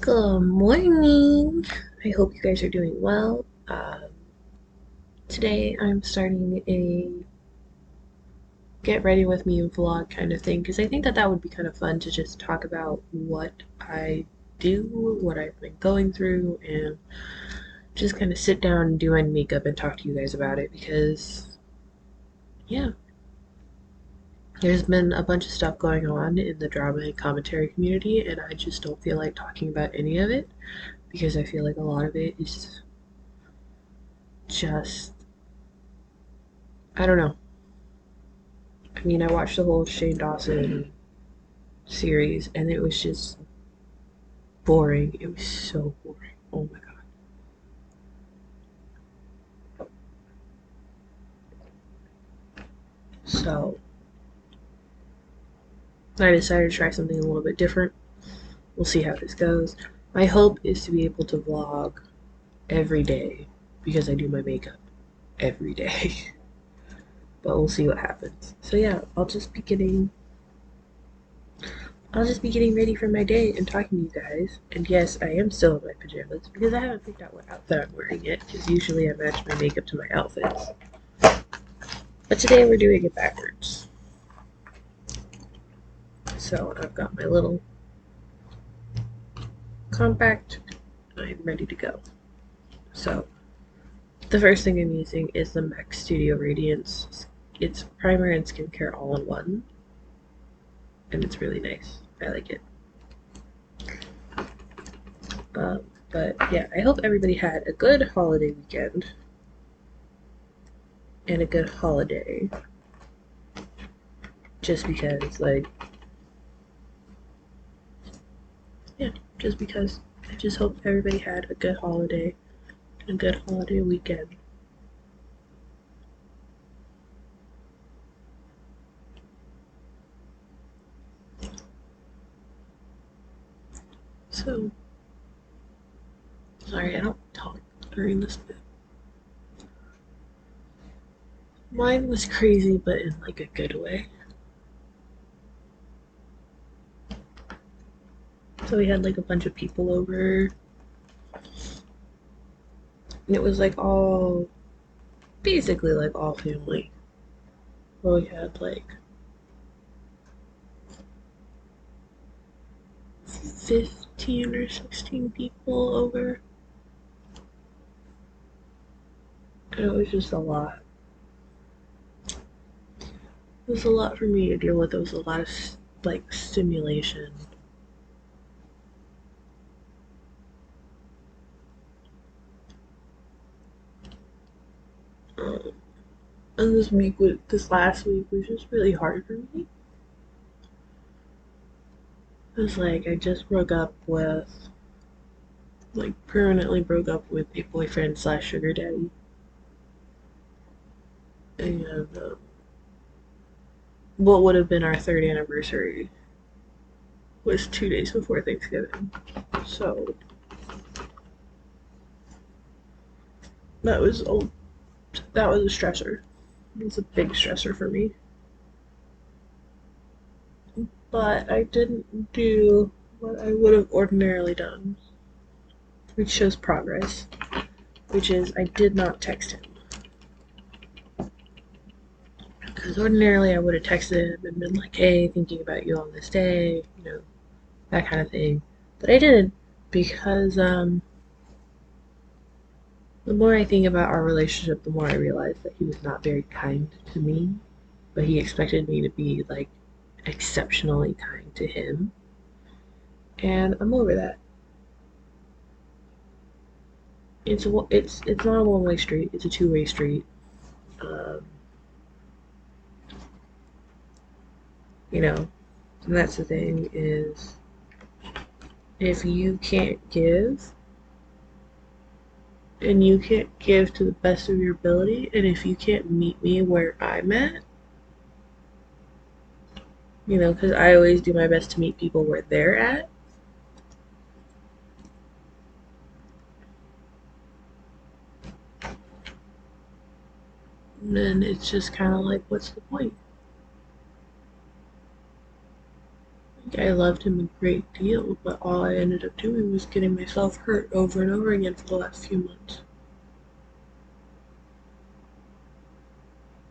Good morning. I hope you guys are doing well. Today I'm starting a get ready with me vlog kind of thing because I think that would be kind of fun to just talk about what I do, what I've been going through, and just kind of sit down and do my makeup and talk to you guys about it because, yeah, there's been a bunch of stuff going on in the drama and commentary community, and I just don't feel like talking about any of it because I feel like a lot of it is just, I don't know. I mean, I watched the whole Shane Dawson series and it was just boring. It was so boring. Oh my god. So, I decided to try something a little bit different. We'll see how this goes. My hope is to be able to vlog every day because I do my makeup every day. But we'll see what happens. So yeah, I'll just be getting ready for my day and talking to you guys. And yes, I am still in my pajamas because I haven't picked out what outfit I'm wearing yet because usually I match my makeup to my outfits. But today we're doing it backwards. So I've got my little compact. I'm ready to go. So the first thing I'm using is the MAC Studio Radiance. It's primer and skincare all in one. And it's really nice. I like it. But yeah, I hope everybody had a good holiday weekend. And a good holiday. Just because, like, yeah, just because. I just hope everybody had a good holiday and a good holiday weekend. So, sorry, I don't talk during this bit. Mine was crazy, but in like a good way. So we had like a bunch of people over. And it was like all, basically like all family. Well, we had like 15 or 16 people over. And it was just a lot. It was a lot for me to deal with. It was a lot of like stimulation. Um, and this last week was just really hard for me. It was like I just permanently broke up with a boyfriend slash sugar daddy. And what would have been our third anniversary was 2 days before Thanksgiving. So that was a that was a stressor. It was a big stressor for me. But I didn't do what I would have ordinarily done, which shows progress, which is I did not text him. Because ordinarily I would have texted him and been like, hey, thinking about you on this day, that kind of thing. But I didn't because the more I think about our relationship, the more I realize that he was not very kind to me, but he expected me to be like exceptionally kind to him. And I'm over that. It's not a one-way street, it's a two-way street. Um, and that's the thing is if you can't give and you can't give to the best of your ability, and if you can't meet me where I'm at, because I always do my best to meet people where they're at, then it's just kind of like, what's the point? I loved him a great deal, but all I ended up doing was getting myself hurt over and over again for the last few months.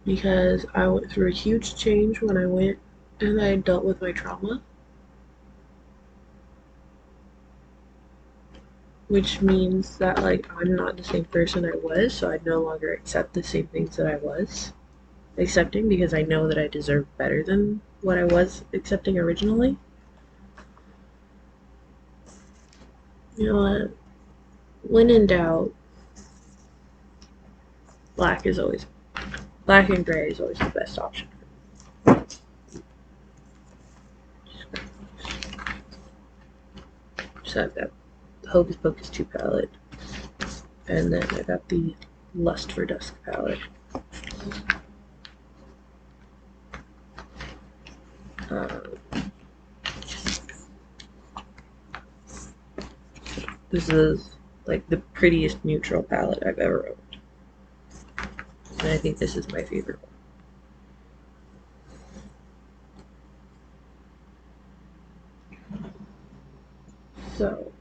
Because I went through a huge change when I went and I dealt with my trauma, which means that like I'm not the same person I was, so I no longer accept the same things that I was accepting because I know that I deserve better than what I was accepting originally. You know what? When in doubt, black is always black and gray is always the best option. So I've got the Hocus Pocus 2 palette, and then I got the Lust for Dusk palette. This is like the prettiest neutral palette I've ever owned, and I think this is my favorite one. So,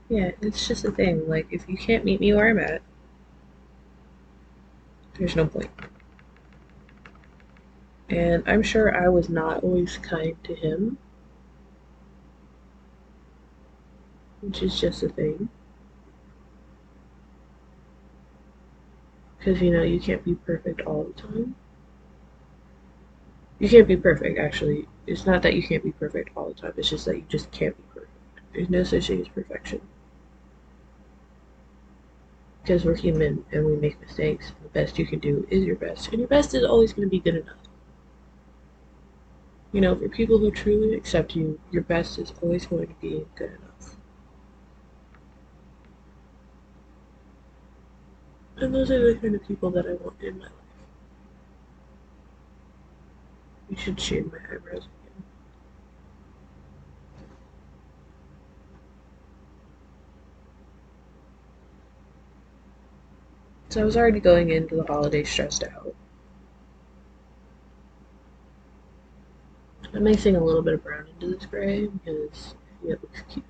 yeah, it's just a thing. Like, if you can't meet me where I'm at, there's no point. And I'm sure I was not always kind to him, which is just a thing. Because, you know, you can't be perfect all the time. You can't be perfect, actually. It's not that you can't be perfect all the time, it's just that you just can't be perfect. There's no such thing as perfection. Because we're human and we make mistakes. The best you can do is your best, and your best is always going to be good enough. You know, for people who truly accept you, your best is always going to be good enough. And those are the kind of people that I want in my life. You should shave my eyebrows again. So I was already going into the holidays stressed out. I'm mixing a little bit of brown into this gray because it looks cute.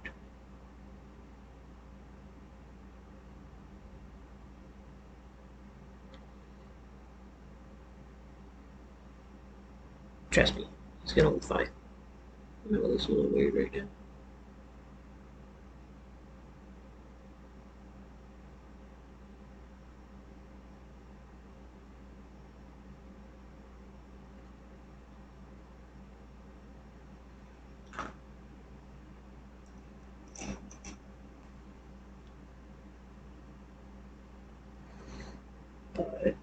Trust me, it's gonna look fine. I know it looks a little weird right now. But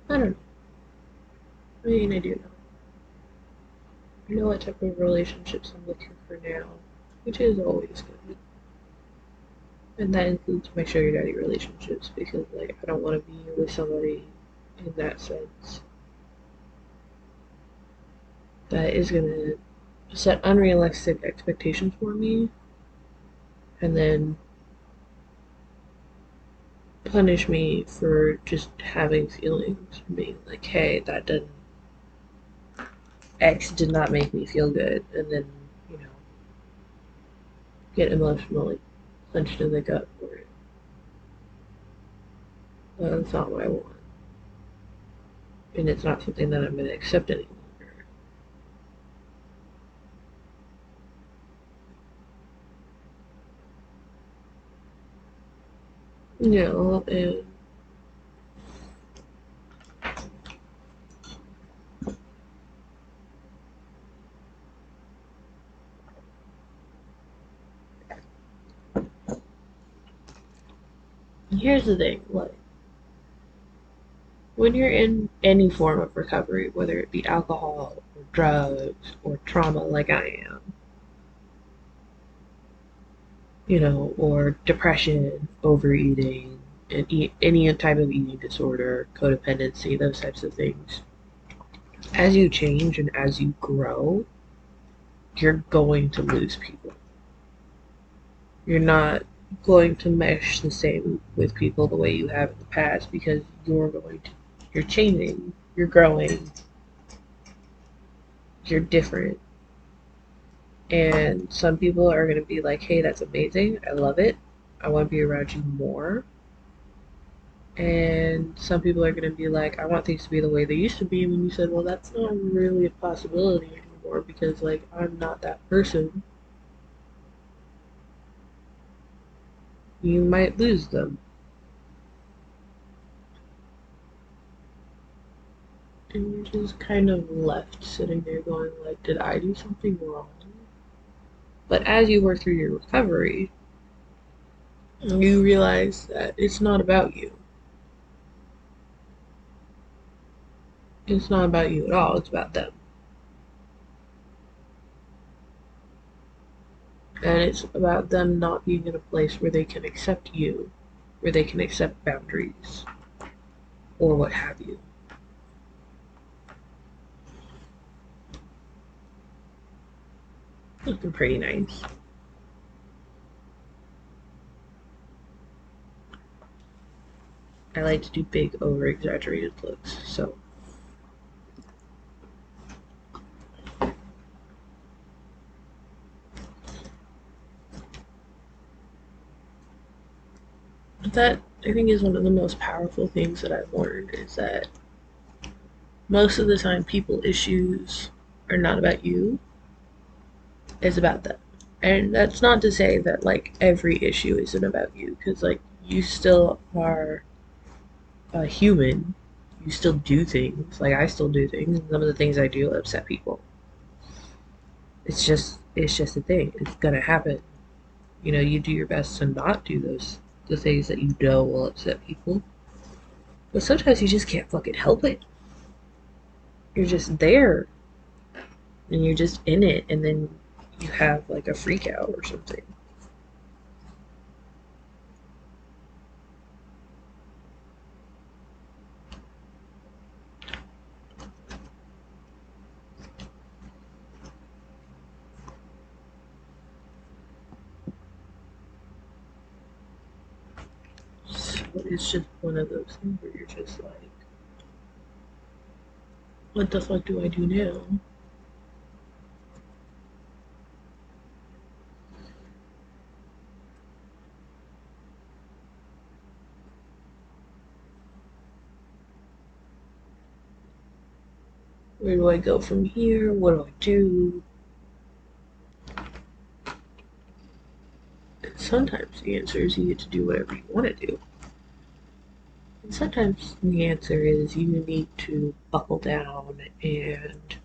I don't know. I mean, I do know. I know what type of relationships I'm looking for now, which is always good. And that includes my sugar daddy relationships because, like, I don't want to be with somebody in that sense that is gonna set unrealistic expectations for me and then punish me for just having feelings, being like, hey, that didn't, X did not make me feel good, and then, you know, get emotionally punched in the gut for it. That's not what I want. And it's not something that I'm going to accept any longer. You know, and Here's the thing, like when you're in any form of recovery, whether it be alcohol or drugs or trauma like I am, or depression, overeating, and any type of eating disorder, codependency, those types of things. As you change and as you grow, you're going to lose people. You're not going to mesh the same with people the way you have in the past because you're changing, you're growing, you're different. And some people are going to be like, hey, that's amazing. I love it. I want to be around you more. And some people are going to be like, I want things to be the way they used to be. And when you said, well, that's not really a possibility anymore because, like, I'm not that person, you might lose them. And you're just kind of left sitting there going, like, did I do something wrong? But as you work through your recovery, you realize that it's not about you. It's not about you at all, it's about them. And it's about them not being in a place where they can accept you, where they can accept boundaries, or what have you. Looking pretty nice. I like to do big, over exaggerated looks, so. But that, I think, is one of the most powerful things that I've learned is that most of the time, people issues are not about you, it's about them. And that's not to say that, like, every issue isn't about you, because, like, you still are a human. You still do things. Like, I still do things, and some of the things I do upset people. It's just a thing. It's gonna happen. You do your best to not do the things that you know will upset people. But sometimes you just can't fucking help it. You're just there, and you're just in it, and then you have like a freak out or something. So it's just one of those things where you're just like, what the fuck do I do now? Where do I go from here? What do I do? And sometimes the answer is you get to do whatever you want to do. And sometimes the answer is you need to buckle down and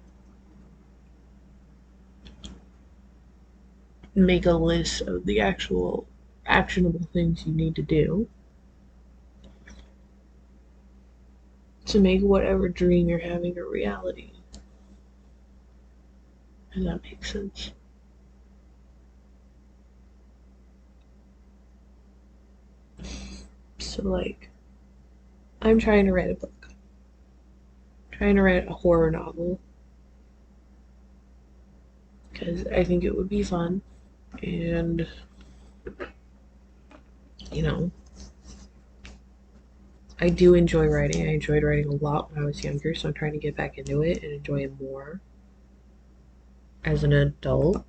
make a list of the actual actionable things you need to do to make whatever dream you're having a reality. Does that make sense? So, like, I'm trying to write a book, trying to write a horror novel because I think it would be fun. And, you know, I do enjoy writing. I enjoyed writing a lot when I was younger, so I'm trying to get back into it and enjoy it more as an adult.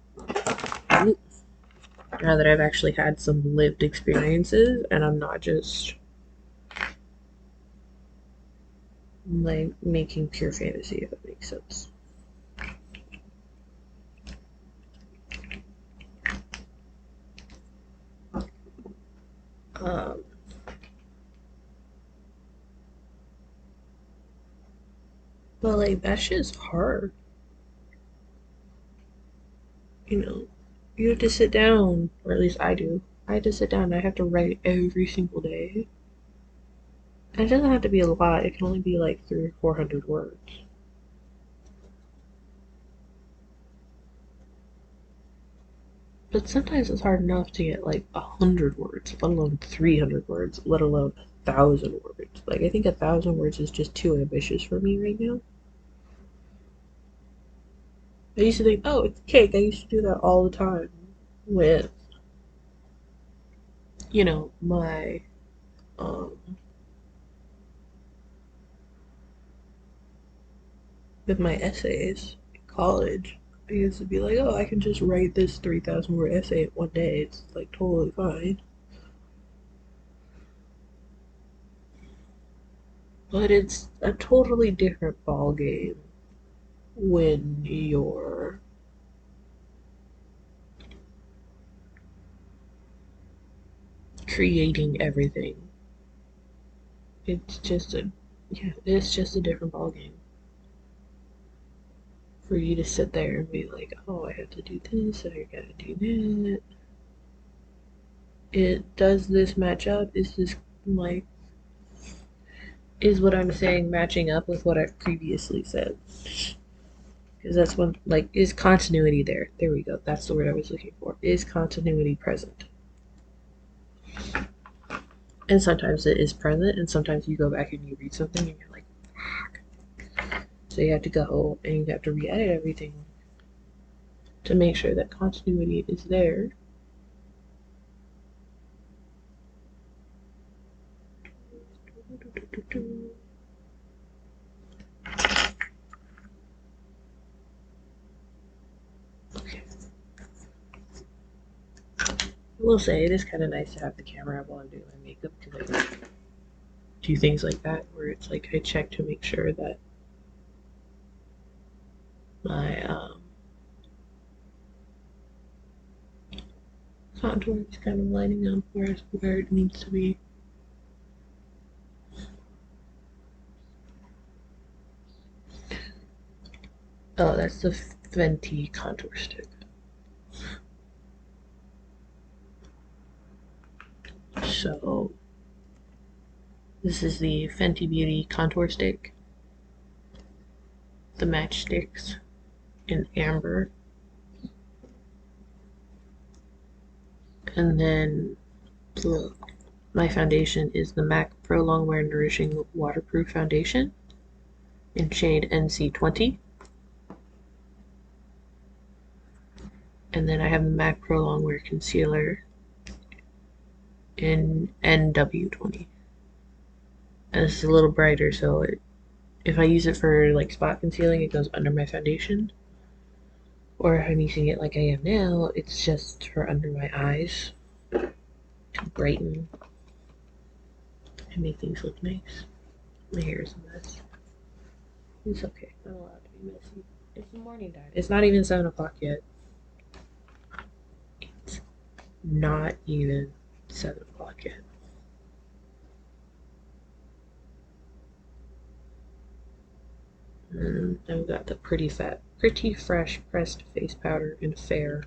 Now that I've actually had some lived experiences and I'm not just like making pure fantasy, if that makes sense. Um, but like that's just hard, you know. You have to sit down, or at least I do. I had to sit down and I have to write every single day. And it doesn't have to be a lot, it can only be like 300 or 400 words. But sometimes it's hard enough to get like 100 words, let alone 300 words, let alone 1,000 words. Like, I think 1,000 words is just too ambitious for me right now. I used to think, oh, it's cake. I used to do that all the time with, my um, with my essays in college. I used to be like, oh, I can just write this 3,000 word essay in one day. It's like totally fine. But it's a totally different ball game when you're creating everything. It's just a Yeah, it's just a different ball game. For you to sit there and be like, oh, I have to do this, I gotta do that. It does this match up? Is this like is what I'm saying matching up with what I've previously said? Because that's when, like, is continuity there? There we go. That's the word I was looking for. Is continuity present? And sometimes it is present, and sometimes you go back and you read something and you're like, so you have to go and you have to re-edit everything to make sure that continuity is there. Okay. I will say it is kind of nice to have the camera up while I'm doing my makeup because I do things like that where it's like I check to make sure that my contour is kind of lining up where it needs to be. Oh, that's the Fenty contour stick. So this is the Fenty Beauty contour stick. The matchsticks in amber. And then my foundation is the MAC Pro Longwear Nourishing Waterproof Foundation in shade NC20. And then I have the MAC Pro Longwear Concealer in NW20. And this is a little brighter, so if I use it for like spot concealing, it goes under my foundation. Or if I'm using it like I am now, it's just for under my eyes to brighten and make things look nice. My hair is a mess. It's okay. I'm allowed to be messy. It's the morning time. It's not even 7 o'clock yet. It's not even 7 o'clock yet. I've got the Pretty Fresh pressed face powder in Fair.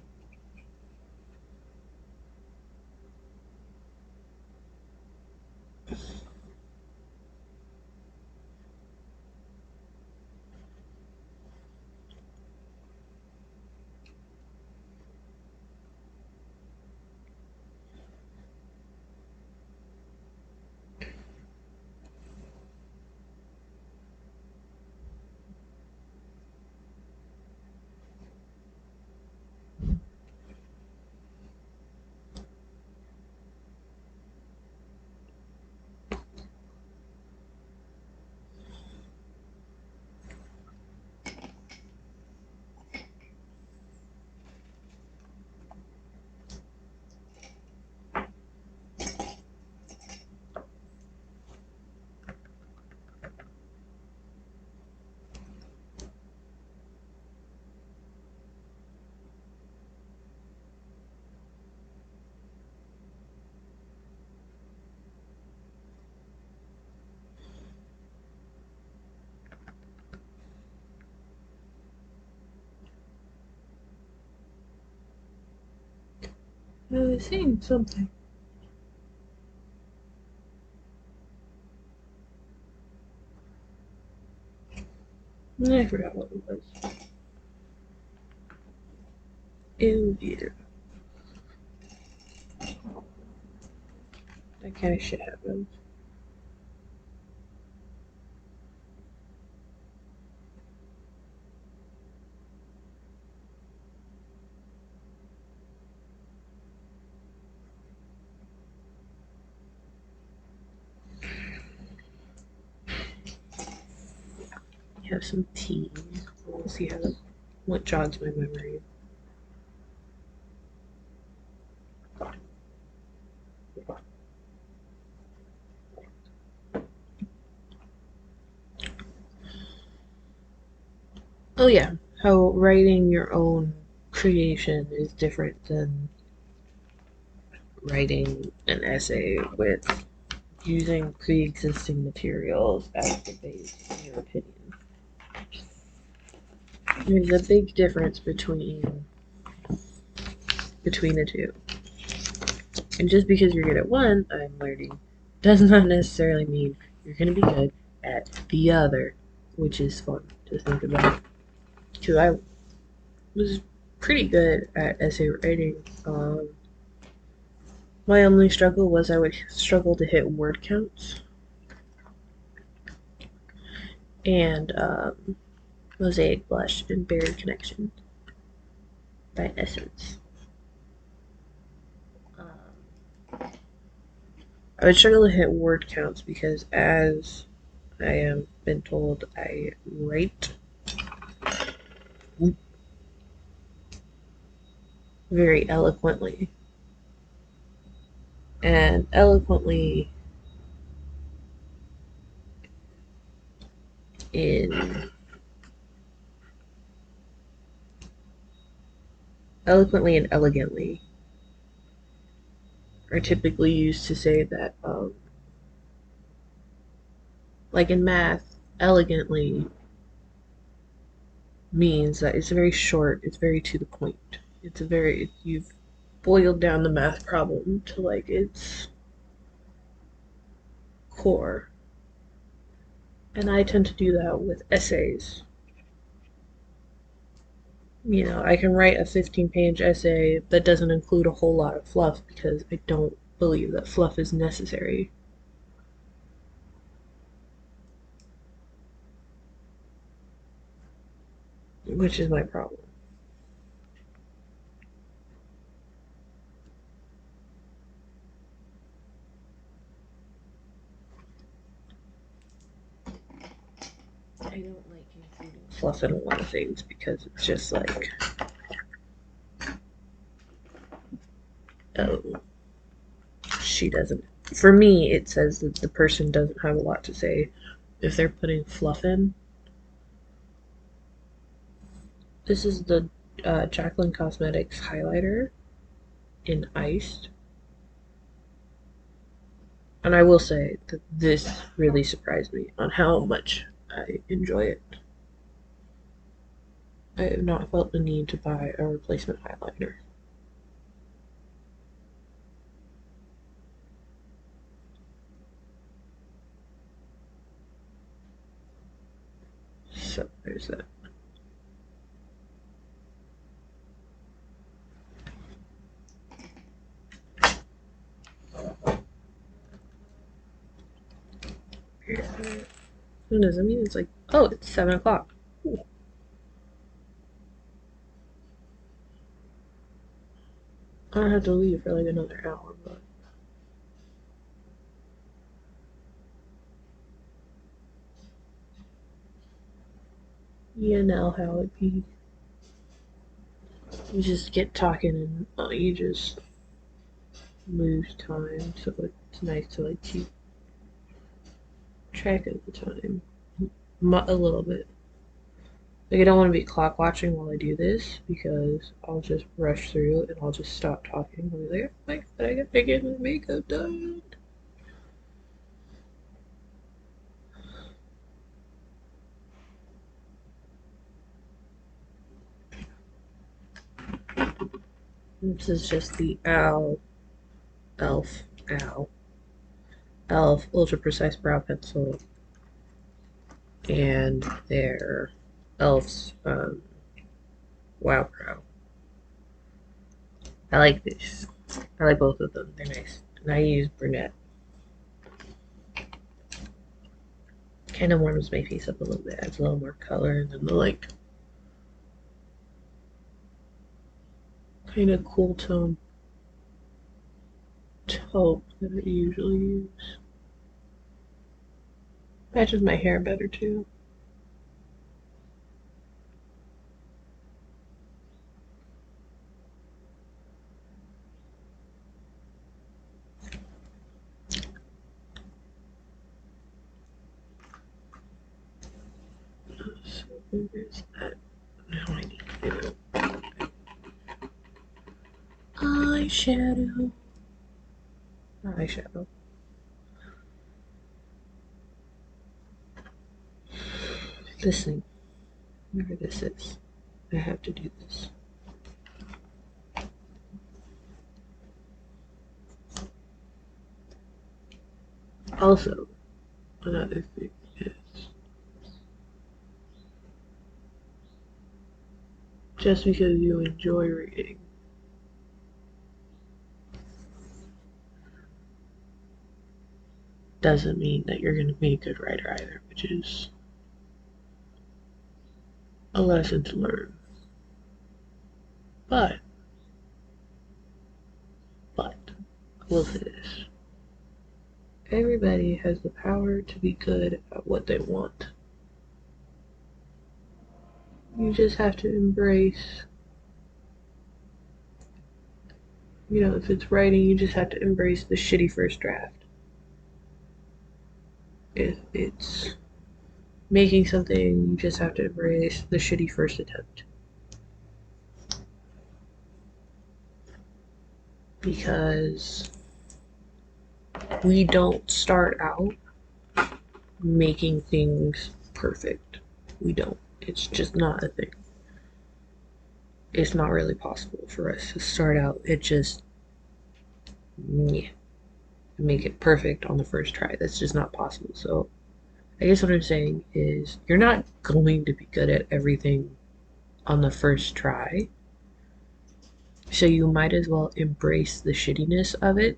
I was seeing something. I forgot what it was. Ew, dear. That kind of shit happens. Have some tea. We'll see what jogs my memory. Oh yeah, how writing your own creation is different than writing an essay with using pre-existing materials as the base in your opinion. There's a big difference between the two. And just because you're good at one, I'm learning, does not necessarily mean you're going to be good at the other, which is fun to think about. Because I was pretty good at essay writing. My only struggle was I would struggle to hit word counts. And Mosaic Blush and Buried Connection by Essence. I would struggle to hit word counts because, as I have been told, I write very eloquently. And in eloquently and elegantly are typically used to say that, like in math, elegantly means that it's very short, it's very to the point. You've boiled down the math problem to like its core. And I tend to do that with essays. I can write a 15-page essay that doesn't include a whole lot of fluff because I don't believe that fluff is necessary, which is my problem. I don't like including fluff in a lot of things because it's just like, oh, she doesn't. For me, it says that the person doesn't have a lot to say if they're putting fluff in. This is the Jacqueline Cosmetics highlighter in Iced. And I will say that this really surprised me on how much I enjoy it. I have not felt the need to buy a replacement highlighter. So there's that. What does it mean? It's like, oh, it's 7 o'clock. Ooh. I don't have to leave for like another hour, but you know how it be. You just get talking and you just lose time, so it's nice to like keep track of the time a little bit. Like I don't want to be clock watching while I do this because I'll just rush through and I'll just stop talking. I'll be like, oh my god, I gotta get my makeup done. This is just the Elf Ultra Precise Brow Pencil and their Elf's Wow Brow. I like this. I like both of them. They're nice. And I use brunette. Kind of warms my face up a little bit. Adds a little more color than the like kind of cool tone taupe that I usually use. Matches my hair better too. So where's that? Now I need to do eyeshadow. Not eyeshadow. This thing. Whatever this is. I have to do this. Also, another thing is just because you enjoy reading doesn't mean that you're going to be a good writer either, which is a lesson to learn. But I will say this. Everybody has the power to be good at what they want. You just have to embrace, if it's writing, you just have to embrace the shitty first draft. If it's making something, you just have to embrace the shitty first attempt. Because we don't start out making things perfect. We don't. It's just not a thing. It's not really possible for us to start out it just make it perfect on the first try. That's just not possible. So I guess what I'm saying is you're not going to be good at everything on the first try. So you might as well embrace the shittiness of it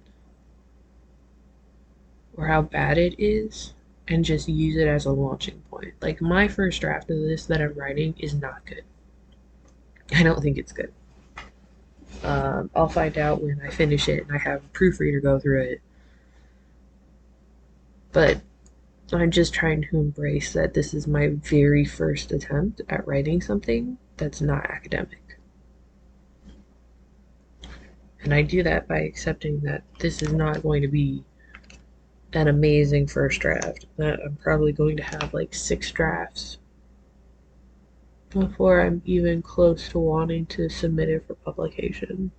or how bad it is and just use it as a launching point. Like my first draft of this that I'm writing is not good. I don't think it's good. I'll find out when I finish it and I have a proofreader go through it. But I'm just trying to embrace that this is my very first attempt at writing something that's not academic. And I do that by accepting that this is not going to be an amazing first draft. That I'm probably going to have like 6 drafts before I'm even close to wanting to submit it for publication.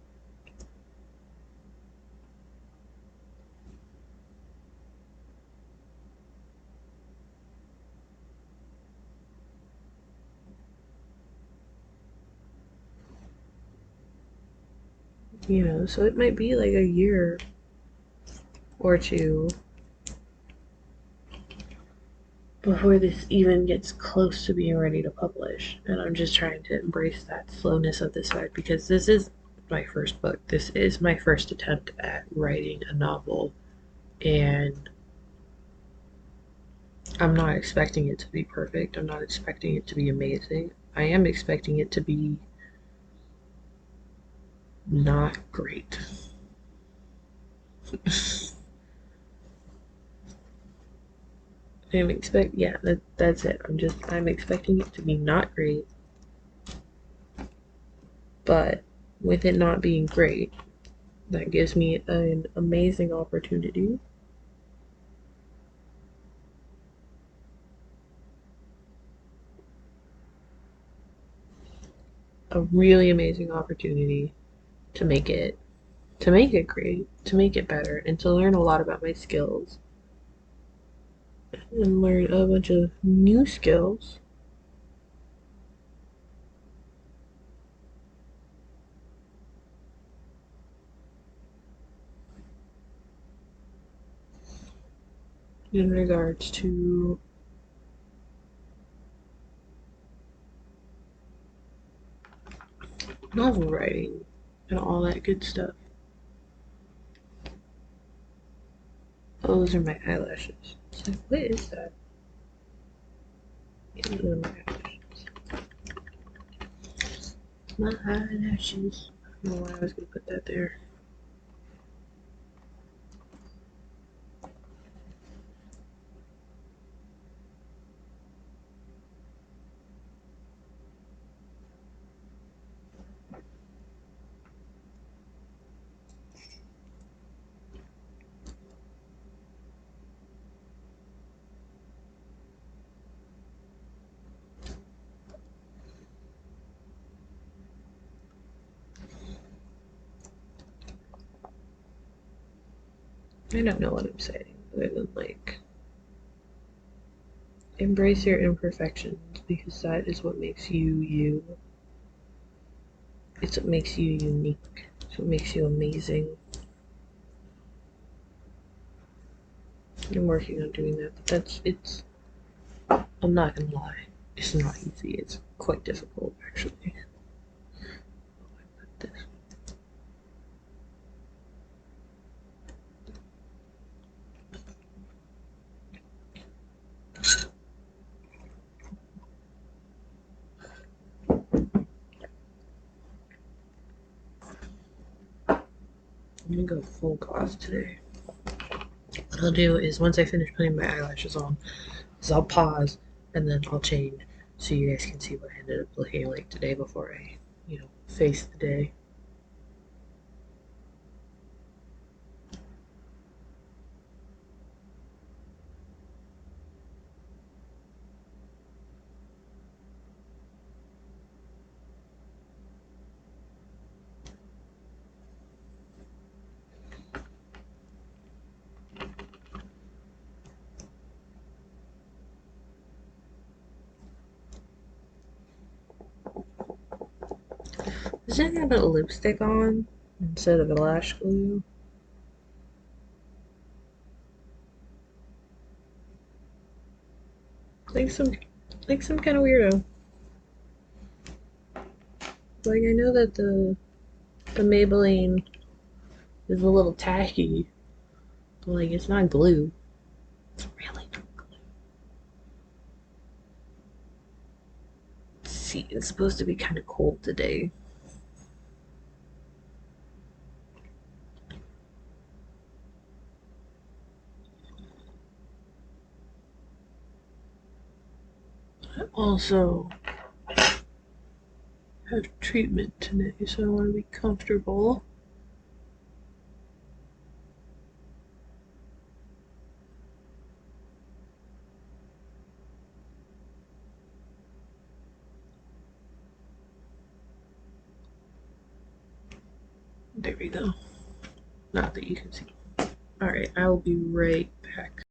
So it might be like a year or two before this even gets close to being ready to publish. And I'm just trying to embrace that slowness of this side because this is my first book. This is my first attempt at writing a novel, and I'm not expecting it to be perfect. I'm not expecting it to be amazing. I am expecting it to be not great. That's it. I'm expecting it to be not great, but with it not being great, that gives me an amazing opportunity. A really amazing opportunity to make it great, to make it better, and to learn a lot about my skills and learn a bunch of new skills. in regards to novel writing and all that good stuff. Oh, those are my eyelashes. It's like, what is that? Yeah, those are my eyelashes. My eyelashes. I don't know why I was gonna put that there. I don't know what I'm saying, other than like, embrace your imperfections because that is what makes you you. It's what makes you unique. It's what makes you amazing. I'm working on doing that, but I'm not gonna lie. It's not easy. It's quite difficult, actually. Put this. I'm gonna go full gloss today. What I'll do is once I finish putting my eyelashes on, is I'll pause and then I'll change so you guys can see what I ended up looking like today before I, face the day. Is anything about lipstick on instead of a lash glue? Like some kind of weirdo. Like I know that the Maybelline is a little tacky, but like it's not glue. It's really not glue. See, it's supposed to be kind of cold today. I also have treatment today, so I want to be comfortable. There we go. Not that you can see. Alright, I will be right back.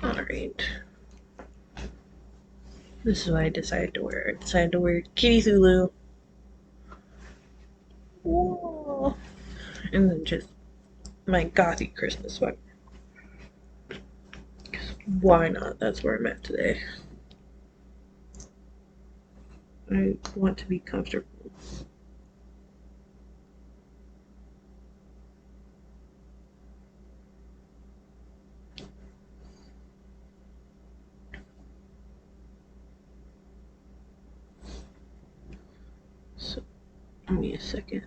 Alright. This is what I decided to wear. I decided to wear Kitty Zulu. Whoa. And then just my gothy Christmas sweater. Why not? That's where I'm at today. I want to be comfortable. So, give me a second.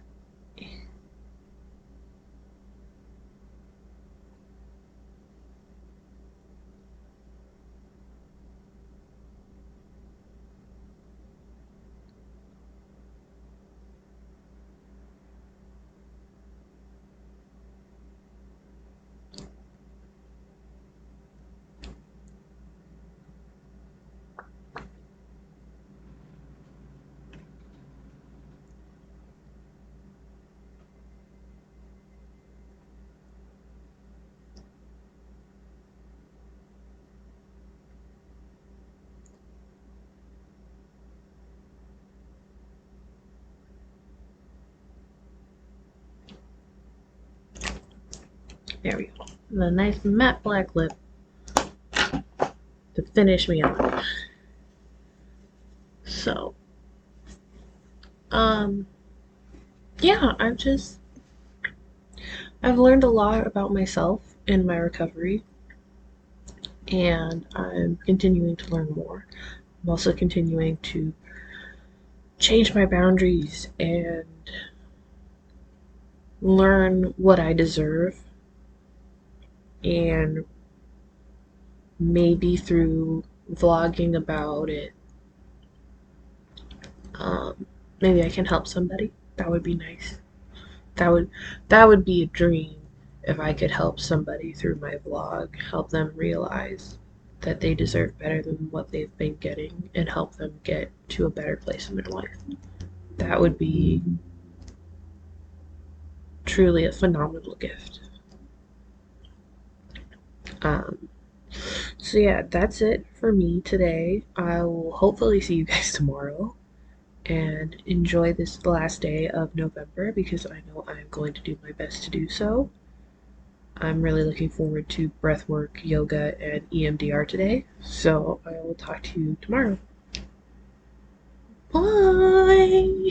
There we go. and a nice matte black lip to finish me off. So, um, yeah, I've learned a lot about myself in my recovery, and I'm continuing to learn more. I'm also continuing to change my boundaries and learn what I deserve, and maybe through vlogging about it, um, maybe I can help somebody. That would be nice. That would that would be a dream if I could help somebody through my vlog, help them realize that they deserve better than what they've been getting and help them get to a better place in their life. That would be truly a phenomenal gift. Um, so yeah, that's it for me today. I will hopefully see you guys tomorrow and enjoy this last day of November because I know I'm going to do my best to do so. I'm really looking forward to breathwork, yoga, and EMDR today. So I will talk to you tomorrow. Bye!